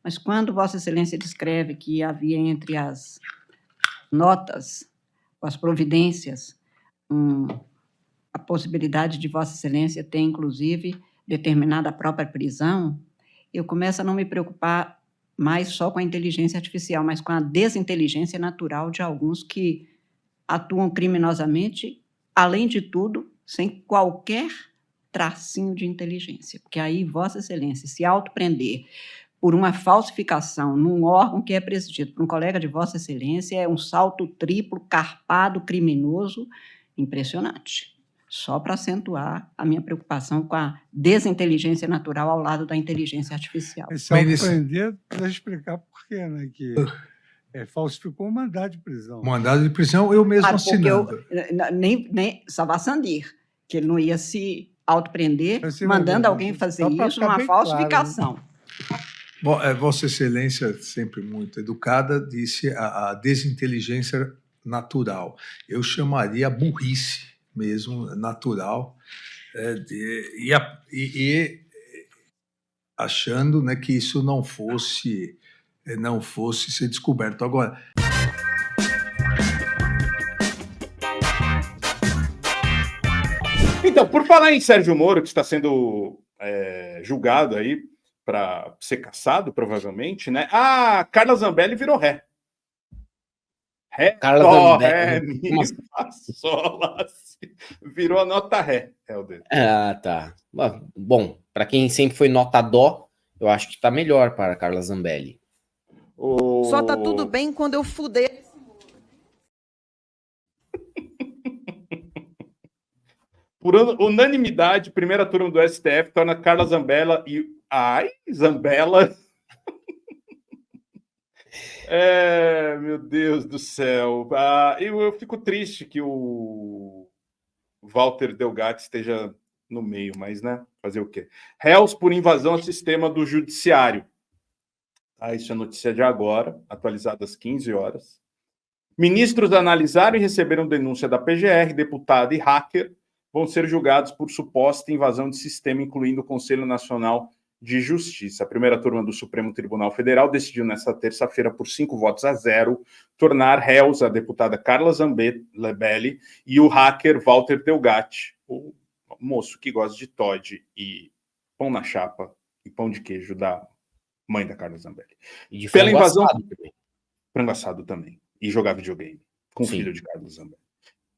Mas quando Vossa Excelência descreve que havia entre as notas, as providências, a possibilidade de Vossa Excelência ter, inclusive, determinado a própria prisão, eu começo a não me preocupar mais só com a inteligência artificial, mas com a desinteligência natural de alguns que atuam criminosamente, além de tudo, sem qualquer tracinho de inteligência. Porque aí Vossa Excelência se autoprender por uma falsificação num órgão que é presidido por um colega de Vossa Excelência é um salto triplo, carpado, criminoso, impressionante. Só para acentuar a minha preocupação com a desinteligência natural ao lado da inteligência artificial. Esse autoprender, deixa eu explicar por quê, né? Que falsificou um mandado de prisão. Mandado de prisão, eu mesmo assinando. Nem Savassandir, que ele não ia se autoprender mandando alguém fazer isso numa falsificação. Claro, né? Bom, Vossa Excelência, sempre muito educada, disse a desinteligência natural. Eu chamaria a burrice mesmo, natural, achando, né, que isso não fosse ser descoberto. Agora, então, por falar em Sérgio Moro, que está sendo julgado aí para ser caçado, provavelmente, né? Ah, Carla Zambelli virou ré. Carla Zambelli. Virou a nota ré, Helder. Ah, tá. Bom, para quem sempre foi nota dó, eu acho que tá melhor para Carla Zambelli. Só tá tudo bem quando eu fuder. Por unanimidade, primeira turma do STF torna Carla Zambella e... Ai, Zambella... meu Deus do céu. Eu fico triste que o Walter Delgatti esteja no meio, mas, né? Fazer o quê? Réus por invasão ao sistema do judiciário. Isso é notícia de agora, atualizada às 15 horas. Ministros analisaram e receberam denúncia da PGR, deputado e hacker vão ser julgados por suposta invasão de sistema, incluindo o Conselho Nacional de Justiça. A primeira turma do Supremo Tribunal Federal decidiu nesta terça-feira, por 5-0, tornar réus a deputada Carla Zambelli e o hacker Walter Delgatti, o moço que gosta de Toddy e pão na chapa e pão de queijo da mãe da Carla Zambelli. E de frango assado também. Frango assado também. E jogar videogame com o filho de Carla Zambelli.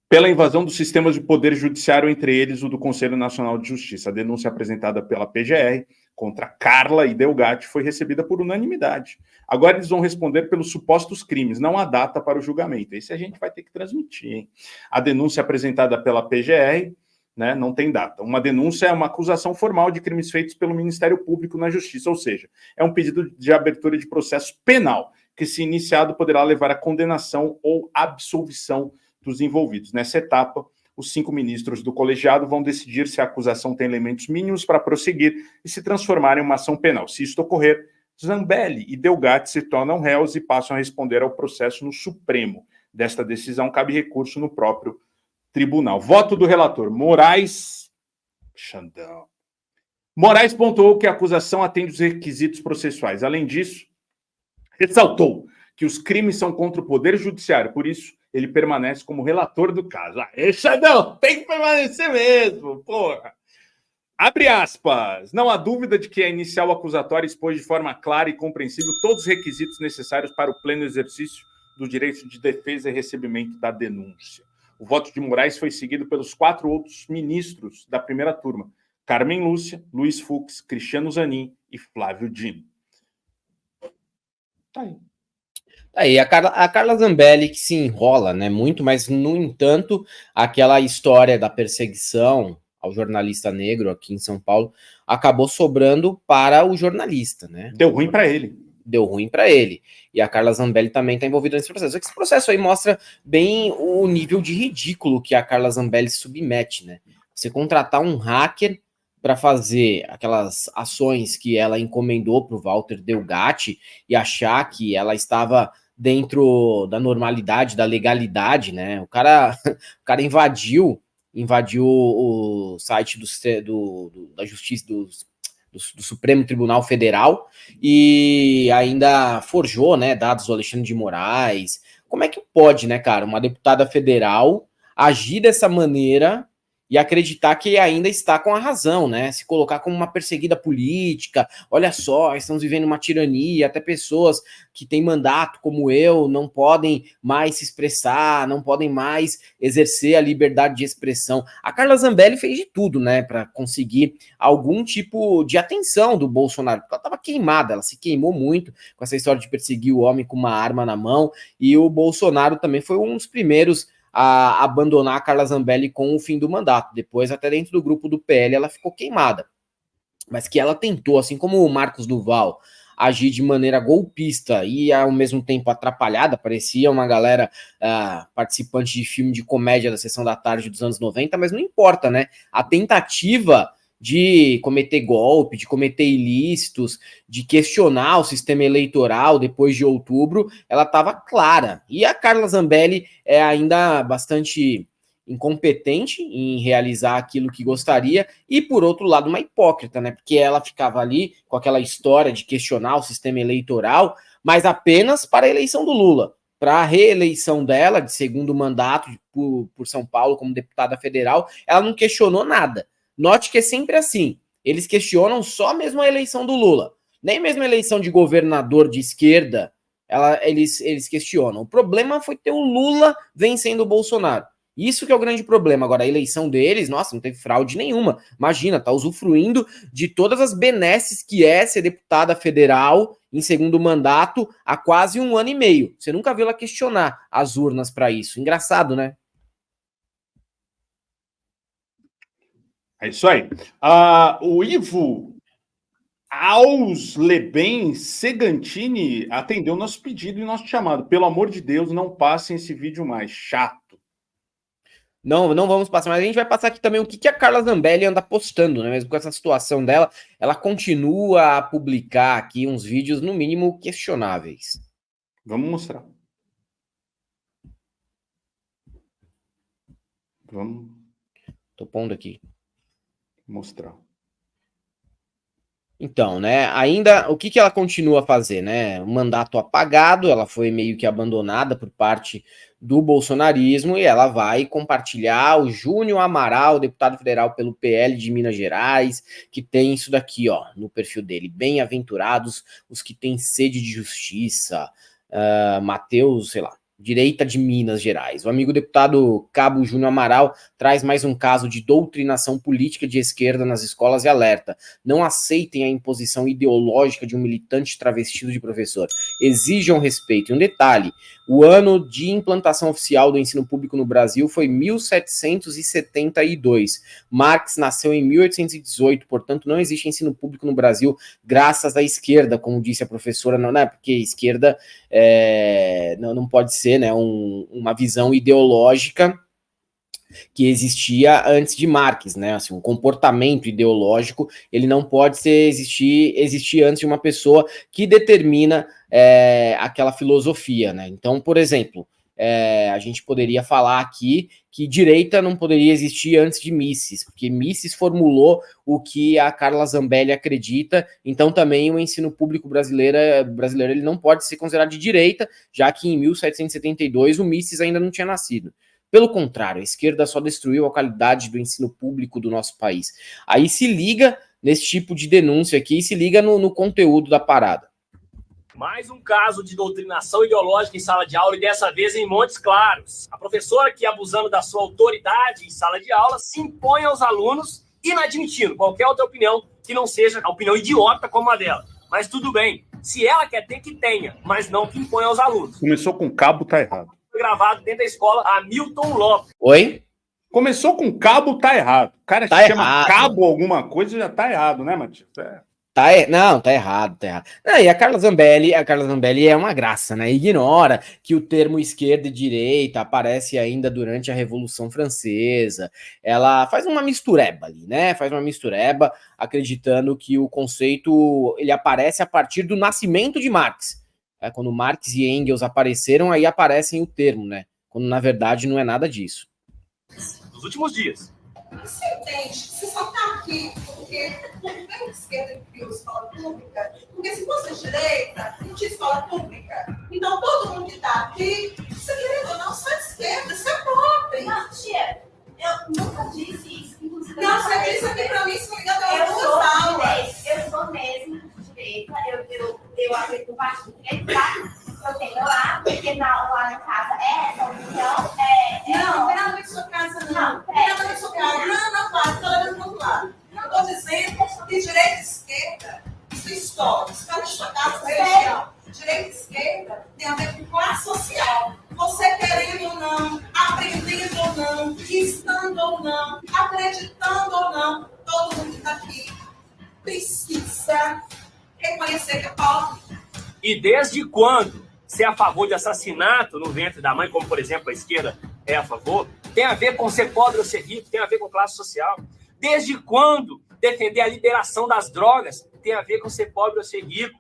Pela invasão dos sistemas de poder judiciário, entre eles o do Conselho Nacional de Justiça. A denúncia apresentada pela PGR contra Carla e Delgatti foi recebida por unanimidade. Agora eles vão responder pelos supostos crimes, não há data para o julgamento. Esse a gente vai ter que transmitir, hein? A denúncia apresentada pela PGR, né, não tem data. Uma denúncia é uma acusação formal de crimes feitos pelo Ministério Público na Justiça, ou seja, é um pedido de abertura de processo penal, que, se iniciado, poderá levar à condenação ou absolvição dos envolvidos. Nessa etapa, os 5 ministros do colegiado vão decidir se a acusação tem elementos mínimos para prosseguir e se transformar em uma ação penal. Se isto ocorrer, Zambelli e Delgatti se tornam réus e passam a responder ao processo no Supremo. Desta decisão cabe recurso no próprio tribunal. Voto do relator. Moraes pontuou que a acusação atende os requisitos processuais. Além disso, ressaltou que os crimes são contra o Poder Judiciário, por isso ele permanece como relator do caso. Xandão, tem que permanecer mesmo, porra. Abre aspas. Não há dúvida de que a inicial acusatória expôs de forma clara e compreensível todos os requisitos necessários para o pleno exercício do direito de defesa e recebimento da denúncia. O voto de Moraes foi seguido pelos 4 outros ministros da primeira turma: Carmen Lúcia, Luiz Fux, Cristiano Zanin e Flávio Dino. Tá aí. Aí, a Carla Zambelli que se enrola, né, muito, mas, no entanto, aquela história da perseguição ao jornalista negro aqui em São Paulo acabou sobrando para o jornalista, né? Deu ruim para ele. Deu ruim para ele. E a Carla Zambelli também está envolvida nesse processo. Esse processo aí mostra bem o nível de ridículo que a Carla Zambelli se submete, né? Você contratar um hacker para fazer aquelas ações que ela encomendou para o Walter Delgatti e achar que ela estava dentro da normalidade, da legalidade, né? O cara invadiu o site da Justiça, do do Supremo Tribunal Federal e ainda forjou, né, dados do Alexandre de Moraes. Como é que pode, né, cara, uma deputada federal agir dessa maneira e acreditar que ainda está com a razão, né? Se colocar como uma perseguida política, olha só, estamos vivendo uma tirania, até pessoas que têm mandato como eu não podem mais se expressar, não podem mais exercer a liberdade de expressão. A Carla Zambelli fez de tudo, né, para conseguir algum tipo de atenção do Bolsonaro, porque ela estava queimada, ela se queimou muito com essa história de perseguir o homem com uma arma na mão, e o Bolsonaro também foi um dos primeiros a abandonar a Carla Zambelli com o fim do mandato. Depois, até dentro do grupo do PL, ela ficou queimada. Mas que ela tentou, assim como o Marcos Duval, agir de maneira golpista e, ao mesmo tempo, atrapalhada, parecia uma galera participante de filme de comédia da Sessão da Tarde dos anos 90, mas não importa, né? A tentativa de cometer golpe, de cometer ilícitos, de questionar o sistema eleitoral depois de outubro, ela estava clara. E a Carla Zambelli é ainda bastante incompetente em realizar aquilo que gostaria e, por outro lado, uma hipócrita, né? Porque ela ficava ali com aquela história de questionar o sistema eleitoral, mas apenas para a eleição do Lula. Para a reeleição dela, de segundo mandato por São Paulo como deputada federal, ela não questionou nada. Note que é sempre assim, eles questionam só mesmo a eleição do Lula, nem mesmo a eleição de governador de esquerda, eles questionam. O problema foi ter o Lula vencendo o Bolsonaro. Isso que é o grande problema. Agora, a eleição deles, nossa, não teve fraude nenhuma. Imagina, tá usufruindo de todas as benesses que é ser deputada federal em segundo mandato há quase 1 ano e meio. Você nunca viu ela questionar as urnas para isso. Engraçado, né? É isso aí. O Ivo Ausleben Segantini atendeu nosso pedido e nosso chamado. Pelo amor de Deus, não passem esse vídeo mais. Chato. Não vamos passar, mas a gente vai passar aqui também o que a Carla Zambelli anda postando, né? Mesmo com essa situação dela, ela continua a publicar aqui uns vídeos, no mínimo, questionáveis. Vamos mostrar. Vamos. Tô pondo aqui. Mostrar. Então, né, ainda, o que ela continua a fazer, né, o mandato apagado, ela foi meio que abandonada por parte do bolsonarismo e ela vai compartilhar o Júnior Amaral, deputado federal pelo PL de Minas Gerais, que tem isso daqui, ó, no perfil dele, bem-aventurados os que têm sede de justiça, Matheus, sei lá, direita de Minas Gerais. O amigo deputado Cabo Júnior Amaral traz mais um caso de doutrinação política de esquerda nas escolas e alerta. Não aceitem a imposição ideológica de um militante travestido de professor. Exijam respeito. E um detalhe, o ano de implantação oficial do ensino público no Brasil foi 1772. Marx nasceu em 1818, portanto não existe ensino público no Brasil graças à esquerda, como disse a professora, não é porque a esquerda não pode ser, né, uma visão ideológica que existia antes de Marx, né? Assim, um comportamento ideológico, ele não pode existir antes de uma pessoa que determina aquela filosofia, né? Então, por exemplo, a gente poderia falar aqui que direita não poderia existir antes de Mises, porque Mises formulou o que a Carla Zambelli acredita, então também o ensino público brasileiro ele não pode ser considerado de direita, já que em 1772 o Mises ainda não tinha nascido. Pelo contrário, a esquerda só destruiu a qualidade do ensino público do nosso país. Aí se liga nesse tipo de denúncia aqui, se liga no conteúdo da parada. Mais um caso de doutrinação ideológica em sala de aula e dessa vez em Montes Claros. A professora que, abusando da sua autoridade em sala de aula, se impõe aos alunos, inadmitindo qualquer outra opinião que não seja a opinião idiota como a dela. Mas tudo bem, se ela quer ter, que tenha, mas não que impõe aos alunos. Começou com cabo, tá errado. Foi gravado dentro da escola Hamilton Lopes. Oi? Começou com cabo, tá errado. O cara tá chama errado. Cabo alguma coisa, já tá errado, né, Matias? Não, tá errado. Não, e a Carla Zambelli é uma graça, né? Ignora que o termo esquerda e direita aparece ainda durante a Revolução Francesa. Ela faz uma mistureba ali, né? Faz uma mistureba, acreditando que o conceito ele aparece a partir do nascimento de Marx. Quando Marx e Engels apareceram, aí aparecem o termo, né? Quando na verdade não é nada disso. Nos últimos dias, Você entende? Você só está aqui porque o governo de esquerda criou escola pública, porque se fosse direita, não tinha escola pública. Então, todo mundo que está aqui, você querendo ou não, você é de esquerda, você é pobre. Não, tia, eu nunca disse isso. Inclusive, não, você disse aqui para mim, se não me engano, eu sou mesmo de direita, eu acredito no partido direito, tá? Eu tenho lá, porque lá na casa é essa opinião. Não, não tem nada a ver com sua casa, não. Não tem nada a ver com sua casa. Não, claro, tô levando pro outro lado. Eu estou dizendo que direita e esquerda, isso é história, isso está na sua casa, religião. Direita e esquerda tem a ver com classe social. Você querendo ou não, aprendendo ou não, estando ou não, acreditando ou não, todo mundo que está aqui precisa reconhecer que é pobre. E desde quando ser a favor de assassinato no ventre da mãe, como, por exemplo, a esquerda é a favor, tem a ver com ser pobre ou ser rico, tem a ver com classe social. Desde quando defender a liberação das drogas tem a ver com ser pobre ou ser rico.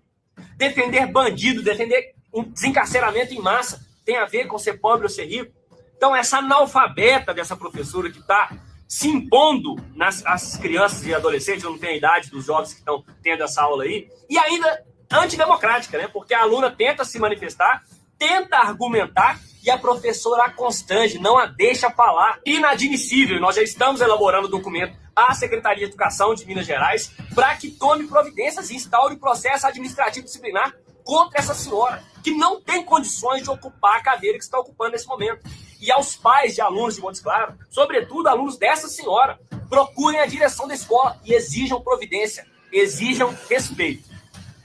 Defender bandido, defender um desencarceramento em massa tem a ver com ser pobre ou ser rico. Então, essa analfabeta dessa professora que está se impondo nas crianças e adolescentes, eu não tenho a idade dos jovens que estão tendo essa aula aí, e ainda antidemocrática, né? Porque a aluna tenta se manifestar, tenta argumentar e a professora a constrange, não a deixa falar. Inadmissível. Nós já estamos elaborando o documento à Secretaria de Educação de Minas Gerais para que tome providências e instaure processo administrativo disciplinar contra essa senhora, que não tem condições de ocupar a cadeira que está ocupando nesse momento. E aos pais de alunos de Montes Claros, sobretudo alunos dessa senhora, procurem a direção da escola e exijam providência, exijam respeito.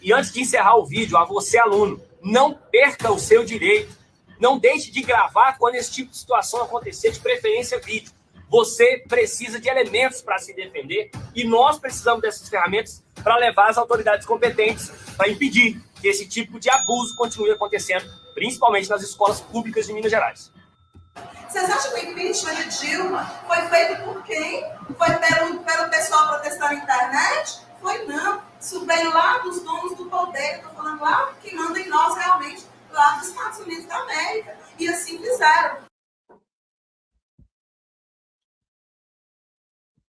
E antes de encerrar o vídeo, a você, aluno, não perca o seu direito. Não deixe de gravar quando esse tipo de situação acontecer, de preferência vídeo. Você precisa de elementos para se defender e nós precisamos dessas ferramentas para levar as autoridades competentes para impedir que esse tipo de abuso continue acontecendo, principalmente nas escolas públicas de Minas Gerais. Vocês acham que o impeachment de Dilma foi feito por quem? Foi pelo pessoal protestando na internet? Foi não. Isso veio lá dos donos do poder, estou falando lá que manda em nós realmente, lá dos Estados Unidos da América. E assim fizeram.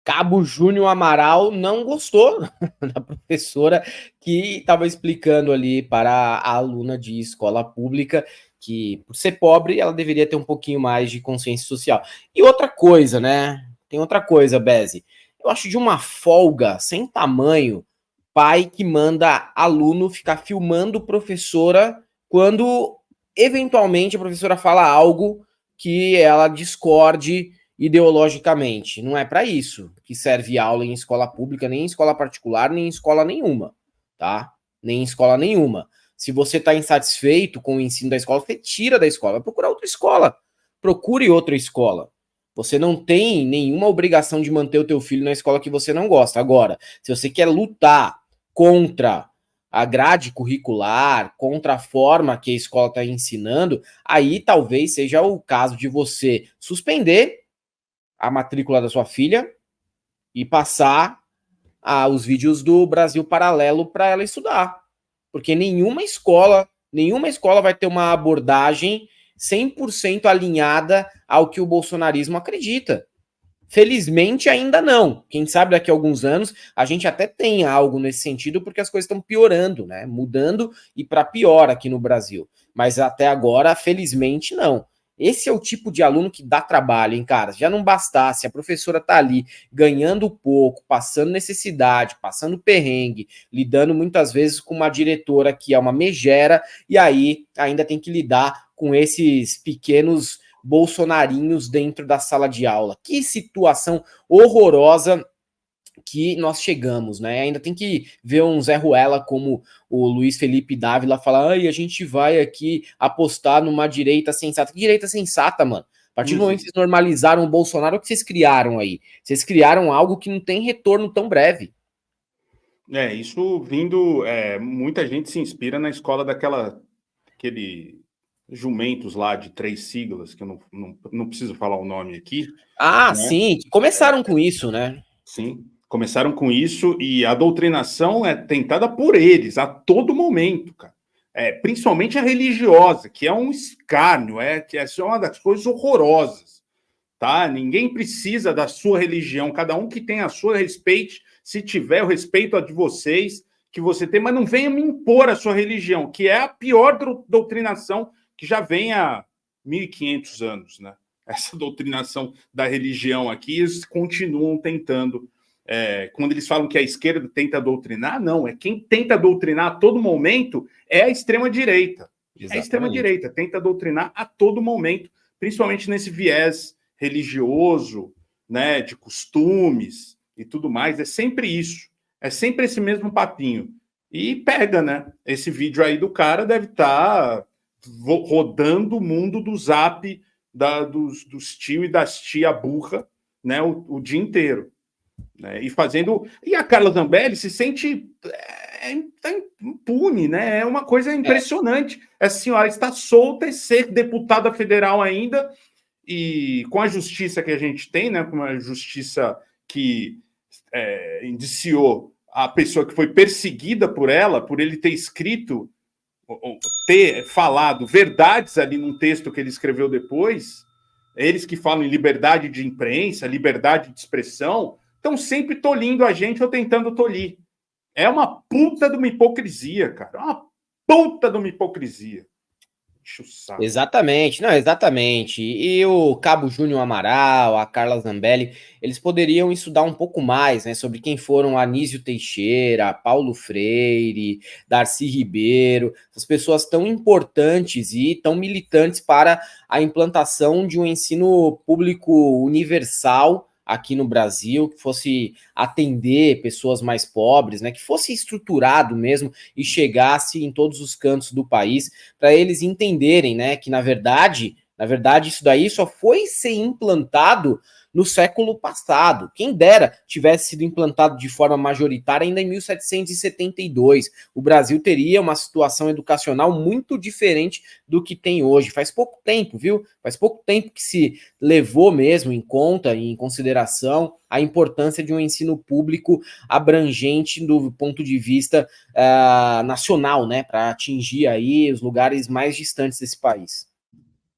Cabo Júnior Amaral não gostou da professora que estava explicando ali para a aluna de escola pública que, por ser pobre, ela deveria ter um pouquinho mais de consciência social. E outra coisa, né? Tem outra coisa, Beze. Eu acho de uma folga sem tamanho pai que manda aluno ficar filmando professora quando, eventualmente, a professora fala algo que ela discorde ideologicamente. Não é para isso que serve aula em escola pública, nem em escola particular, nem em escola nenhuma, tá? Nem em escola nenhuma. Se você está insatisfeito com o ensino da escola, você tira da escola, vai procurar outra escola. Procure outra escola. Você não tem nenhuma obrigação de manter o teu filho na escola que você não gosta. Agora, se você quer lutar contra a grade curricular, contra a forma que a escola está ensinando, aí talvez seja o caso de você suspender a matrícula da sua filha e passar os vídeos do Brasil Paralelo para ela estudar. Porque nenhuma escola vai ter uma abordagem 100% alinhada ao que o bolsonarismo acredita. Felizmente ainda não. Quem sabe daqui a alguns anos a gente até tem algo nesse sentido, porque as coisas estão piorando, né? Mudando e para pior aqui no Brasil. Mas até agora, felizmente, não. Esse é o tipo de aluno que dá trabalho, hein, cara? Já não bastasse a professora tá ali ganhando pouco, passando necessidade, passando perrengue, lidando muitas vezes com uma diretora que é uma megera, e aí ainda tem que lidar com esses pequenos bolsonarinhos dentro da sala de aula. Que situação horrorosa que nós chegamos, né? Ainda tem que ver um Zé Ruela como o Luiz Felipe Dávila falar, a gente vai aqui apostar numa direita sensata. Que direita sensata, mano? A partir do momento que vocês normalizaram o Bolsonaro, o que vocês criaram aí? Vocês criaram algo que não tem retorno tão breve. Isso vindo... muita gente se inspira na escola daquele jumentos lá de 3 siglas, que eu não preciso falar o nome aqui. Né? Sim. Começaram com isso, né? Sim. Começaram com isso e a doutrinação é tentada por eles a todo momento, cara. Principalmente a religiosa, que é um escárnio, que é uma das coisas horrorosas, tá? Ninguém precisa da sua religião, cada um que tem a sua respeite, se tiver o respeito a de vocês, que você tem, mas não venha me impor a sua religião, que é a pior doutrinação que já vem há 1.500 anos, né? Essa doutrinação da religião aqui, eles continuam tentando. Quando eles falam que a esquerda tenta doutrinar, não, quem tenta doutrinar a todo momento é a extrema-direita. É a extrema-direita, tenta doutrinar a todo momento, principalmente nesse viés religioso, né, de costumes e tudo mais, é sempre isso. É sempre esse mesmo papinho. E pega, né? Esse vídeo aí do cara deve estar rodando o mundo do Zap, dos tio e das tia burra, né? O dia inteiro. Né? E a Carla Zambelli se sente impune, né? É uma coisa impressionante. Essa senhora está solta e ser deputada federal ainda, e com a justiça que a gente tem, né? Com a justiça que indiciou a pessoa que foi perseguida por ela, por ele ter escrito, ou ter falado verdades ali num texto que ele escreveu depois. Eles que falam em liberdade de imprensa, liberdade de expressão, estão sempre tolindo a gente ou tentando tolir. É uma puta de uma hipocrisia, cara. É uma puta de uma hipocrisia. Exatamente, não, exatamente. E o Cabo Júnior Amaral, a Carla Zambelli, eles poderiam estudar um pouco mais, né, sobre quem foram Anísio Teixeira, Paulo Freire, Darcy Ribeiro, essas pessoas tão importantes e tão militantes para a implantação de um ensino público universal aqui no Brasil, que fosse atender pessoas mais pobres, né, que fosse estruturado mesmo e chegasse em todos os cantos do país, para eles entenderem, né, que na verdade isso daí só foi ser implantado no século passado. Quem dera tivesse sido implantado de forma majoritária ainda em 1772. O Brasil teria uma situação educacional muito diferente do que tem hoje. Faz pouco tempo, viu? Faz pouco tempo que se levou mesmo em conta e em consideração a importância de um ensino público abrangente do ponto de vista nacional, né? Para atingir aí os lugares mais distantes desse país.